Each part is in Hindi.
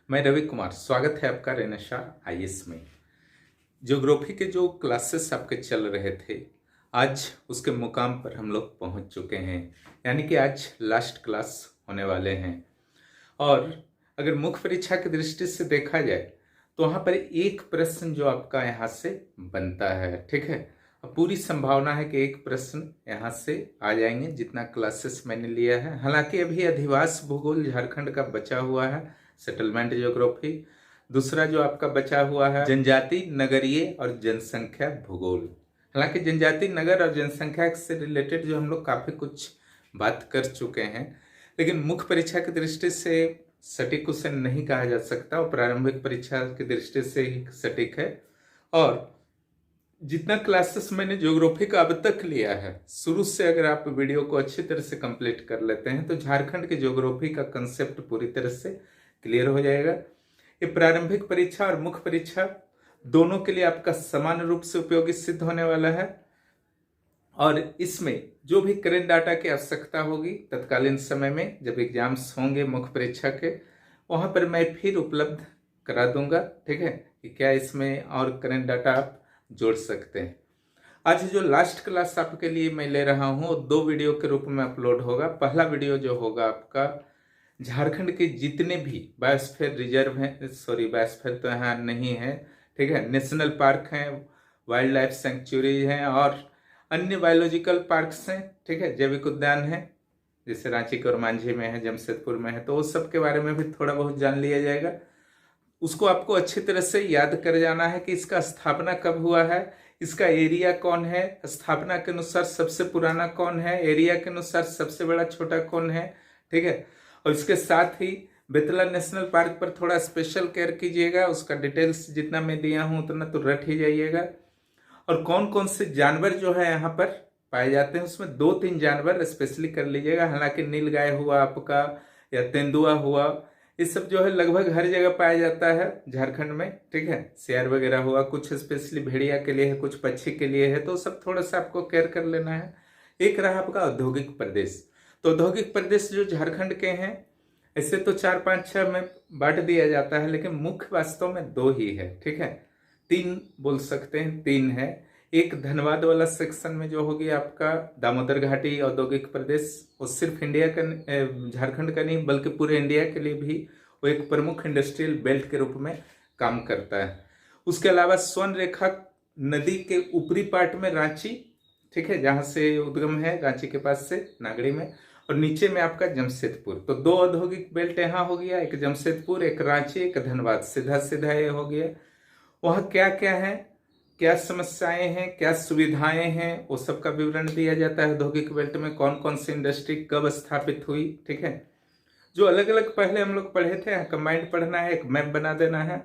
मैं रवि कुमार, स्वागत है आपका रेनेशा आईएएस में। ज्योग्राफी के जो क्लासेस आपके चल रहे थे, आज उसके मुकाम पर हम लोग पहुंच चुके हैं। यानी कि आज लास्ट क्लास होने वाले हैं। और अगर मुख्य परीक्षा की दृष्टि से देखा जाए तो वहाँ पर एक प्रश्न जो आपका यहाँ से बनता है, ठीक है। अब पूरी संभावना है कि एक प्रश्न यहाँ से आ जाएंगे जितना क्लासेस मैंने लिया है। हालांकि अभी अधिवास भूगोल झारखंड का बचा हुआ है, सेटलमेंट ज्योग्राफी। दूसरा जो आपका बचा हुआ है जनजाति, नगरीय और जनसंख्या भूगोल। हालांकि जनजाति, नगर और जनसंख्या से रिलेटेड जो हम लोग काफी कुछ बात कर चुके हैं, लेकिन मुख्य परीक्षा की दृष्टि से सटीक उसे नहीं कहा जा सकता और प्रारंभिक परीक्षा की दृष्टि से ही सटीक है। और जितना क्लासेस मैंने ज्योग्राफी का अब तक लिया है, शुरू से अगर आप वीडियो को अच्छी तरह से कंप्लीट कर लेते हैं तो झारखंड के ज्योग्राफी का कंसेप्ट पूरी तरह से क्लियर हो जाएगा। ये प्रारंभिक परीक्षा और मुख्य परीक्षा दोनों के लिए आपका समान रूप से उपयोगी सिद्ध होने वाला है। और इसमें जो भी करेंट डाटा की आवश्यकता होगी तत्कालीन समय में जब एग्जाम्स होंगे मुख्य परीक्षा के, वहां पर मैं फिर उपलब्ध करा दूंगा, ठीक है, कि क्या इसमें और करेंट डाटा आप जोड़ सकते हैं। आज जो लास्ट क्लास आपके लिए मैं ले रहा हूं वो 2 वीडियो के रूप में अपलोड होगा। पहला वीडियो जो होगा आपका झारखंड के जितने भी बायोस्फीयर रिजर्व हैं, सॉरी बायोस्फीयर तो यहाँ नहीं है, ठीक है, नेशनल पार्क हैं, वाइल्ड लाइफ सेंचुरी हैं और अन्य बायोलॉजिकल पार्क्स हैं, ठीक है, जैविक उद्यान है, जैसे रांची के और मांझी में है, जमशेदपुर में है, तो उस सब के बारे में भी थोड़ा बहुत जान लिया जाएगा। उसको आपको अच्छी तरह से याद कर जाना है कि इसका स्थापना कब हुआ है, इसका एरिया कौन है, स्थापना के अनुसार सबसे पुराना कौन है, एरिया के अनुसार सबसे बड़ा छोटा कौन है, ठीक है। और इसके साथ ही बेतला नेशनल पार्क पर थोड़ा स्पेशल केयर कीजिएगा, उसका डिटेल्स जितना मैं दिया हूं उतना तो रट ही जाइएगा। और कौन कौन से जानवर जो है यहाँ पर पाए जाते हैं, उसमें 2-3 जानवर स्पेशली कर लीजिएगा। हालांकि नीलगाय हुआ आपका या तेंदुआ हुआ, ये सब जो है लगभग हर जगह पाया जाता है झारखंड में, ठीक है। शेर वगैरह हुआ, कुछ स्पेशली भेड़िया के लिए है, कुछ पक्षी के लिए है, तो सब थोड़ा सा आपको केयर कर लेना है। एक रहा आपका औद्योगिक प्रदेश। तो औद्योगिक प्रदेश जो झारखंड के हैं, ऐसे तो 4, 5, 6 में बांट दिया जाता है, लेकिन मुख्य वास्तव में 2 ही है, ठीक है। 3 बोल सकते हैं, 3 है। एक धनबाद वाला सेक्शन में जो होगी आपका दामोदर घाटी औद्योगिक प्रदेश, वो सिर्फ इंडिया का, झारखंड का नहीं बल्कि पूरे इंडिया के लिए भी वो एक प्रमुख इंडस्ट्रियल बेल्ट के रूप में काम करता है। उसके अलावा स्वर्ण रेखा नदी के ऊपरी पार्ट में रांची, ठीक है, जहां से उद्गम है रांची के पास से नागड़ी में, और नीचे में आपका जमशेदपुर। तो 2 औद्योगिक बेल्ट यहाँ हो गया, एक जमशेदपुर, एक रांची, एक धनबाद, सीधा सीधा ये हो गया। वहां क्या क्या है, क्या समस्याएं हैं, क्या सुविधाएं हैं, वो सब का विवरण दिया जाता है। औद्योगिक बेल्ट में कौन कौन सी इंडस्ट्री कब स्थापित हुई, ठीक है। जो अलग अलग पहले हम लोग पढ़े थे, कंबाइंड पढ़ना है, एक मैप बना देना है।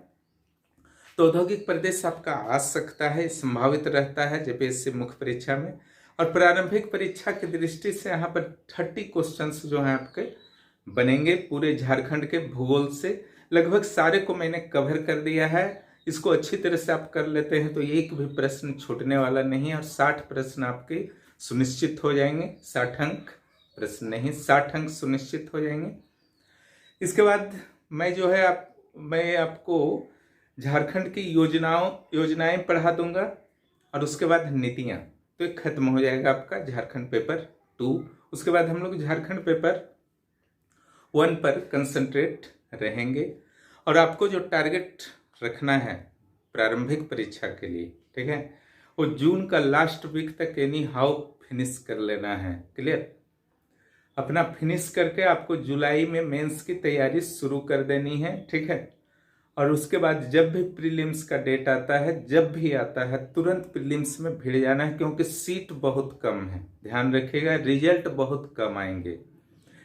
तो औद्योगिक प्रदेश आपका आ सकता है, संभावित रहता है जेपीएससी मुख्य परीक्षा में। और प्रारंभिक परीक्षा की दृष्टि से यहाँ पर 30 क्वेश्चंस जो हैं आपके बनेंगे पूरे झारखंड के भूगोल से। लगभग सारे को मैंने कवर कर दिया है। इसको अच्छी तरह से आप कर लेते हैं तो एक भी प्रश्न छूटने वाला नहीं है और 60 प्रश्न आपके सुनिश्चित हो जाएंगे। 60 अंक प्रश्न नहीं, 60 अंक सुनिश्चित हो जाएंगे। इसके बाद मैं आपको झारखंड की योजनाएं पढ़ा दूंगा और उसके बाद नीतियां, तो एक खत्म हो जाएगा आपका झारखंड पेपर 2। उसके बाद हम लोग झारखंड पेपर 1 पर कंसंट्रेट रहेंगे। और आपको जो टारगेट रखना है प्रारंभिक परीक्षा के लिए, ठीक है, वो जून का लास्ट वीक तक एनी हाउ फिनिश कर लेना है। क्लियर? अपना फिनिश करके आपको जुलाई में मेंस की तैयारी शुरू कर देनी है, ठीक है। और उसके बाद जब भी प्रीलिम्स का डेट आता है, जब भी आता है, तुरंत प्रीलिम्स में भिड़ जाना है, क्योंकि सीट बहुत कम है। ध्यान रखिएगा, रिजल्ट बहुत कम आएंगे।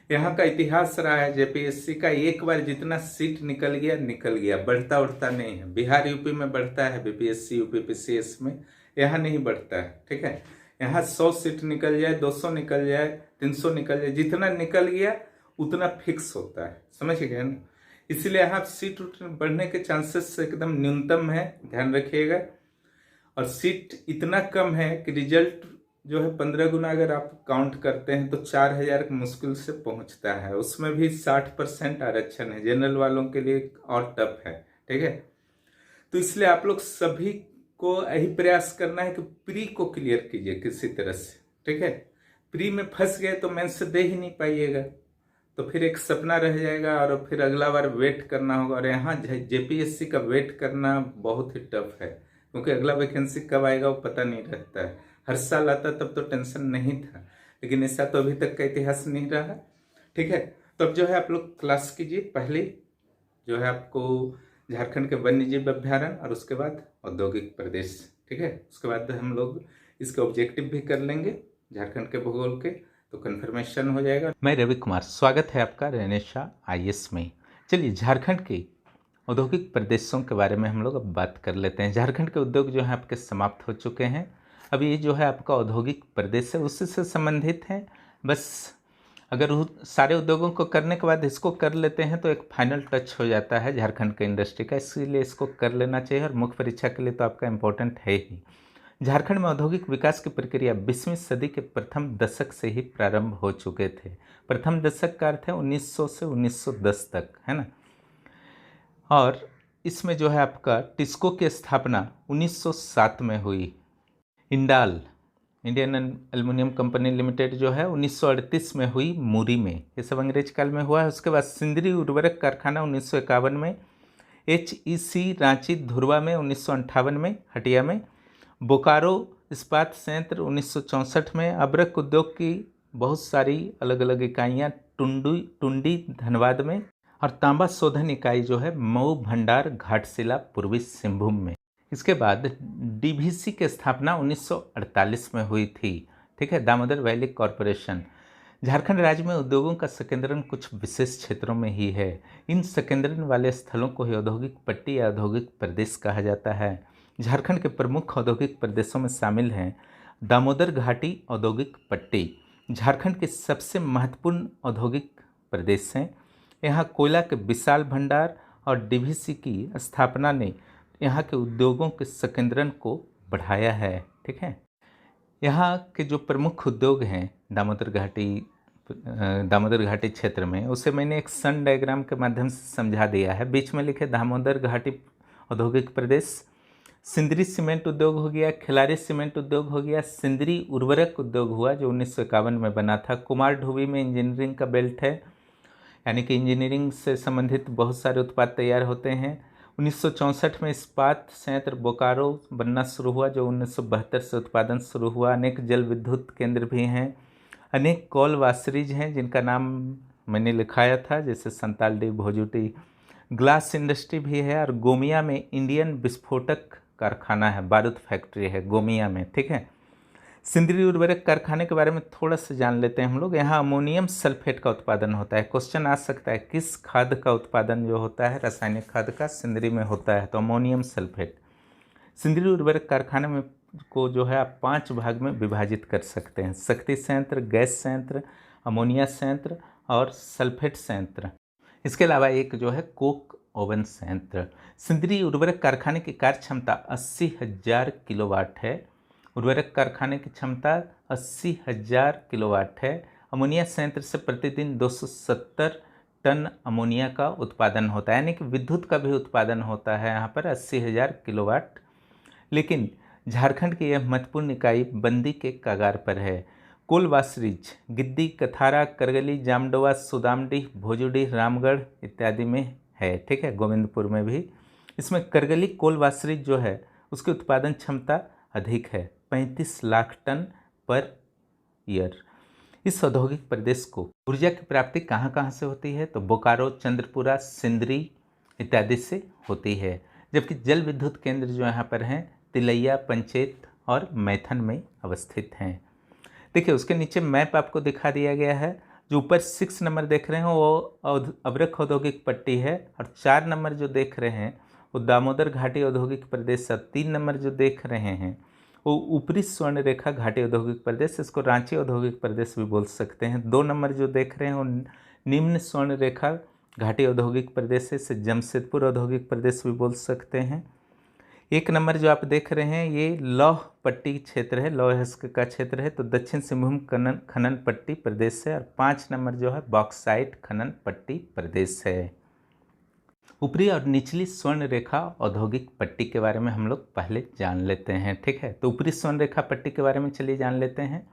यहाँ का इतिहास रहा है जेपीएससी का, एक बार जितना सीट निकल गया, बढ़ता उड़ता नहीं है। बिहार यूपी में बढ़ता है, बीपीएससी यूपी पीसीएस में, यहाँ नहीं बढ़ता है, ठीक है। यहाँ 100 सीट निकल जाए, 200 निकल जाए, 300 निकल जाए, जितना निकल गया उतना फिक्स होता है, समझ गए ना। इसलिए यहाँ सीट बढ़ने के चांसेस एकदम न्यूनतम है, ध्यान रखिएगा। और सीट इतना कम है कि रिजल्ट जो है 15 गुना अगर आप काउंट करते हैं तो 4,000 मुश्किल से पहुंचता है। उसमें भी 60% आरक्षण है, जनरल वालों के लिए और टफ है। ठीक है, तो इसलिए आप लोग सभी को यही प्रयास करना है कि प्री को क्लियर कीजिए किसी तरह से। ठीक है, प्री में फंस गए तो मेंस दे ही नहीं पाइएगा, तो फिर एक सपना रह जाएगा और फिर अगला बार वेट करना होगा। और यहाँ जेपीएससी का वेट करना बहुत ही टफ है, क्योंकि अगला वैकेंसी कब आएगा वो पता नहीं रहता है। हर साल आता तब तो टेंशन नहीं था, लेकिन ऐसा तो अभी तक का इतिहास नहीं रहा। ठीक है, तो अब जो है आप लोग क्लास कीजिए। पहले जो है आपको झारखंड के वन्य जीव अभ्यारण्य और उसके बाद औद्योगिक प्रदेश। ठीक है, उसके बाद हम लोग इसके ऑब्जेक्टिव भी कर लेंगे झारखंड के भूगोल के, तो कन्फर्मेशन हो जाएगा। मैं रवि कुमार, स्वागत है आपका रेनेशा आईएएस में। चलिए झारखंड के औद्योगिक प्रदेशों के बारे में हम लोग अब बात कर लेते हैं। झारखंड के उद्योग जो है आपके समाप्त हो चुके हैं। अब ये जो है आपका औद्योगिक प्रदेश है उससे संबंधित है। बस अगर सारे उद्योगों को करने के बाद इसको कर लेते हैं तो एक फाइनल टच हो जाता है झारखंड के इंडस्ट्री का, इसीलिए इसको कर लेना चाहिए। और मुख्य परीक्षा के लिए तो आपका इम्पोर्टेंट है ही। झारखंड में औद्योगिक विकास की प्रक्रिया 20वीं सदी के प्रथम दशक से ही प्रारंभ हो चुके थे। प्रथम दशक का अर्थ है 1900 से 1910 तक, है ना। और इसमें जो है आपका टिस्को की स्थापना 1907 में हुई। Indal Indian aluminium company limited जो है 1938 में हुई मुरी में, ये सब अंग्रेज काल में हुआ है। उसके बाद सिंदरी उर्वरक कारखाना 1951 में, HEC रांची धुरवा में 1958 में, हटिया में, बोकारो इस्पात संयंत्र 1964 में, अब्रक उद्योग की बहुत सारी अलग अलग इकाइयाँ टुंडी धनबाद में, और तांबा शोधन इकाई जो है मऊ भंडार घाटशिला पूर्वी सिंहभूम में। इसके बाद DVC की स्थापना 1948 में हुई थी। ठीक है, दामोदर वैली कॉरपोरेशन। झारखंड राज्य में उद्योगों का संकेंद्रण कुछ विशेष क्षेत्रों में ही है। इन संकेंद्रण वाले स्थलों को ही औद्योगिक पट्टी या औद्योगिक प्रदेश कहा जाता है। झारखंड के प्रमुख औद्योगिक प्रदेशों में शामिल हैं दामोदर घाटी औद्योगिक पट्टी, झारखंड के सबसे महत्वपूर्ण औद्योगिक प्रदेश हैं। यहाँ कोयला के विशाल भंडार और DVC की स्थापना ने यहाँ के उद्योगों के संकेंद्रण को बढ़ाया है। ठीक है, यहाँ के जो प्रमुख उद्योग हैं दामोदर घाटी क्षेत्र में, उसे मैंने एक सन डायग्राम के माध्यम से समझा दिया है। बीच में लिखे दामोदर घाटी औद्योगिक प्रदेश, सिंदरी सीमेंट उद्योग हो गया, खिलारी सीमेंट उद्योग हो गया, सिंदरी उर्वरक उद्योग हुआ जो 1951 में बना था। कुमार ढुबी में इंजीनियरिंग का बेल्ट है, यानी कि इंजीनियरिंग से संबंधित बहुत सारे उत्पाद तैयार होते हैं। 1964 में इस्पात संयंत्र बोकारो बनना शुरू हुआ जो 1972 से उत्पादन शुरू हुआ। अनेक जल विद्युत केंद्र भी हैं, अनेक कॉल वाशरीज हैं जिनका नाम मैंने लिखाया था, जैसे संतालडी, भोजुटी। ग्लास इंडस्ट्री भी है, और गोमिया में इंडियन विस्फोटक कारखाना है, बारूद फैक्ट्री है गोमिया में। ठीक है, सिंदरी उर्वरक कारखाने के बारे में थोड़ा सा जान लेते हैं हम लोग। यहाँ अमोनियम सल्फेट का उत्पादन होता है। क्वेश्चन आ सकता है किस खाद का उत्पादन जो होता है रासायनिक खाद का सिंदरी में होता है, तो अमोनियम सल्फेट। सिंदरी उर्वरक कारखाने में को जो है आप 5 भाग में विभाजित कर सकते हैं: शक्ति संयंत्र, गैस संयंत्र, अमोनिया संयंत्र और सल्फेट संयंत्र। इसके अलावा एक जो है कोक ओवन संयंत्र। सिंदरी उर्वरक कारखाने की कार्य क्षमता 80,000 किलोवाट है। उर्वरक कारखाने की क्षमता 80,000 किलोवाट है। अमोनिया संयंत्र से प्रतिदिन 270 टन अमोनिया का उत्पादन होता है, यानी कि विद्युत का भी उत्पादन होता है यहाँ पर 80,000 किलोवाट। लेकिन झारखंड की यह महत्वपूर्ण इकाई बंदी के कगार पर है। कोल वाशरीज गिद्दी, कथारा, करगली, जामडोवा, सुदामडीह, भोजुडीह, रामगढ़ इत्यादि में है। ठीक है, गोविंदपुर में भी। इसमें करगली कोल वाशरीज जो है उसकी उत्पादन क्षमता अधिक है, 35 लाख टन पर ईयर। इस औद्योगिक प्रदेश को ऊर्जा की प्राप्ति कहाँ कहाँ से होती है, तो बोकारो, चंद्रपुरा, सिंदरी इत्यादि से होती है। जबकि जल विद्युत केंद्र जो यहाँ पर हैं तिलैया, पंचेत और मैथन में अवस्थित हैं। देखिए उसके नीचे मैप आपको दिखा दिया गया है। जो ऊपर 6 नंबर देख रहे हैं वो अब्रक औद्योगिक पट्टी है, और 4 नंबर जो देख रहे हैं वो दामोदर घाटी औद्योगिक प्रदेश है। 3 नंबर जो देख रहे हैं वो ऊपरी स्वर्ण रेखा घाटी औद्योगिक प्रदेश, इसको रांची औद्योगिक प्रदेश भी बोल सकते हैं। 2 नंबर जो देख रहे हैं वो निम्न स्वर्ण रेखा घाटी औद्योगिक प्रदेश है, इसे जमशेदपुर औद्योगिक प्रदेश भी बोल सकते हैं। 1 नंबर जो आप देख रहे हैं ये लौह पट्टी क्षेत्र है, लौह अयस्क का क्षेत्र है, तो दक्षिण सिंहभूम खनन पट्टी प्रदेश है। और 5 नंबर जो है बॉक्साइट खनन पट्टी प्रदेश है। ऊपरी और निचली स्वर्ण रेखा औद्योगिक पट्टी के बारे में हम लोग पहले जान लेते हैं, ठीक है। तो ऊपरी स्वर्ण रेखा पट्टी के बारे में चलिए जान लेते हैं।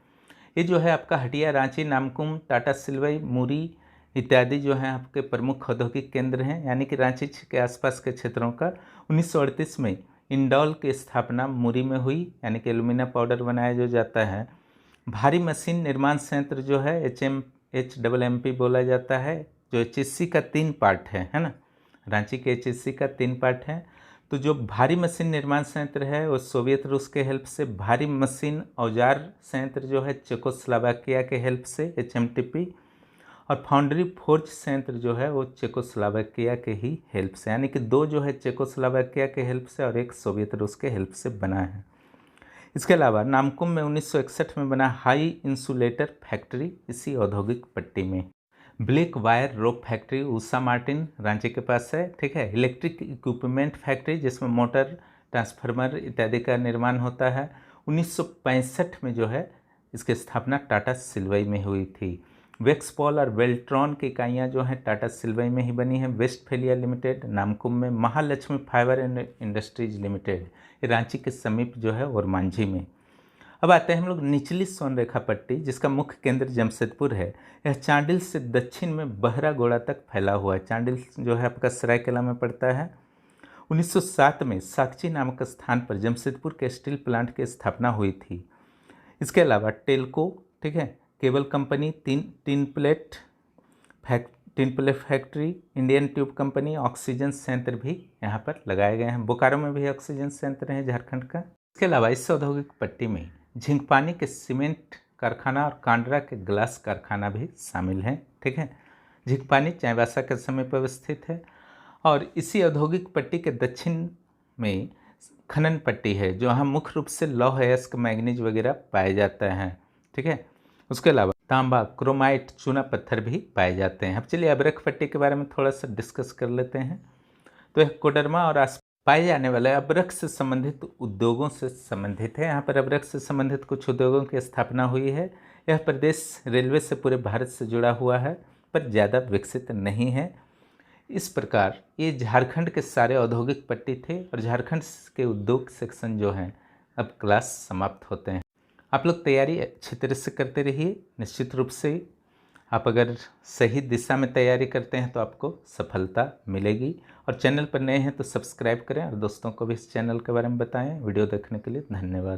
ये जो है आपका हटिया, रांची, नामकुम, टाटा सिल्वई, मुरी इत्यादि जो हैं आपके प्रमुख औद्योगिक केंद्र हैं। यानी कि रांची के आसपास के क्षेत्रों का 1938 में इंडोल की स्थापना मुरी में हुई, यानी कि एल्यूमिनियम पाउडर बनाया जो जाता है। भारी मशीन निर्माण संयंत्र जो है HMMP बोला जाता है, जो HSC का 3 पार्ट है ना। रांची के HSC का 3 पार्ट है। तो जो भारी मशीन निर्माण संयंत्र है वो सोवियत रूस के हेल्प से, भारी मशीन औजार संयंत्र जो है चेकोस्लोवाकिया के हेल्प से HMTP, और फाउंड्री फोर्ज संयंत्र जो है वो चेकोस्लोवाकिया के ही हेल्प से, यानी कि 2 जो है चेकोस्लोवाकिया के हेल्प से और 1 सोवियत रूस के हेल्प से बना है। इसके अलावा नामकुम में 1961 में बना हाई इंसुलेटर फैक्ट्री इसी औद्योगिक पट्टी में। Black wire rope factory Usha Martin Ranchi के पास है, ठीक है। इलेक्ट्रिक इक्विपमेंट फैक्ट्री जिसमें मोटर, ट्रांसफार्मर इत्यादि का निर्माण होता है, 1965 में जो है इसकी स्थापना टाटा सिल्वई में हुई थी। वेक्सपॉल और वेल्ट्रॉन की इकाइयाँ जो हैं टाटा सिल्वई में ही बनी हैं। वेस्टफेलिया लिमिटेड नामकुम में, Mahalakshmi fibre and industries limited ये रांची के समीप जो है और मांझी में। अब आते हैं हम लोग निचली स्वर्ण रेखा पट्टी, जिसका मुख्य केंद्र जमशेदपुर है। यह चांडिल से दक्षिण में बहरागोड़ा तक फैला हुआ है। चांडिल जो है आपका सरायकेला में पड़ता है। 1907 में साक्षी नामक स्थान पर जमशेदपुर के स्टील प्लांट की स्थापना हुई थी। इसके अलावा टेल्को, ठीक है, cable company, tin plate factory, Indian tube company, oxygen संयंत्र भी यहाँ पर लगाए गए हैं। बोकारो में भी ऑक्सीजन संयंत्र है झारखंड का। इसके अलावा इस औद्योगिक पट्टी में झिंकपानी के सीमेंट कारखाना और कांडरा के ग्लास कारखाना भी शामिल हैं, ठीक है। झिंकपानी चाईबासा के समीप अवस्थित है। और इसी औद्योगिक पट्टी के दक्षिण में खनन पट्टी है, जो यहाँ मुख्य रूप से लौह अयस्क, मैग्नीज वगैरह पाए जाते हैं, ठीक है। उसके अलावा तांबा, क्रोमाइट, चूना पत्थर भी पाए जाते हैं। अब चलिए अब्रक पट्टी के बारे में थोड़ा सा डिस्कस कर लेते हैं। तो यह कोडरमा और पाए जाने वाले अब्रक से संबंधित उद्योगों से संबंधित है। यहाँ पर अब्रक से संबंधित कुछ उद्योगों की स्थापना हुई है। यह प्रदेश रेलवे से पूरे भारत से जुड़ा हुआ है, पर ज़्यादा विकसित नहीं है। इस प्रकार ये झारखंड के सारे औद्योगिक पट्टी थे और झारखंड के उद्योग सेक्शन जो हैं अब क्लास समाप्त होते हैं। आप लोग तैयारी अच्छी तरह से करते रहिए। निश्चित रूप से आप अगर सही दिशा में तैयारी करते हैं तो आपको सफलता मिलेगी। और चैनल पर नए हैं तो सब्सक्राइब करें और दोस्तों को भी इस चैनल के बारे में बताएं। वीडियो देखने के लिए धन्यवाद।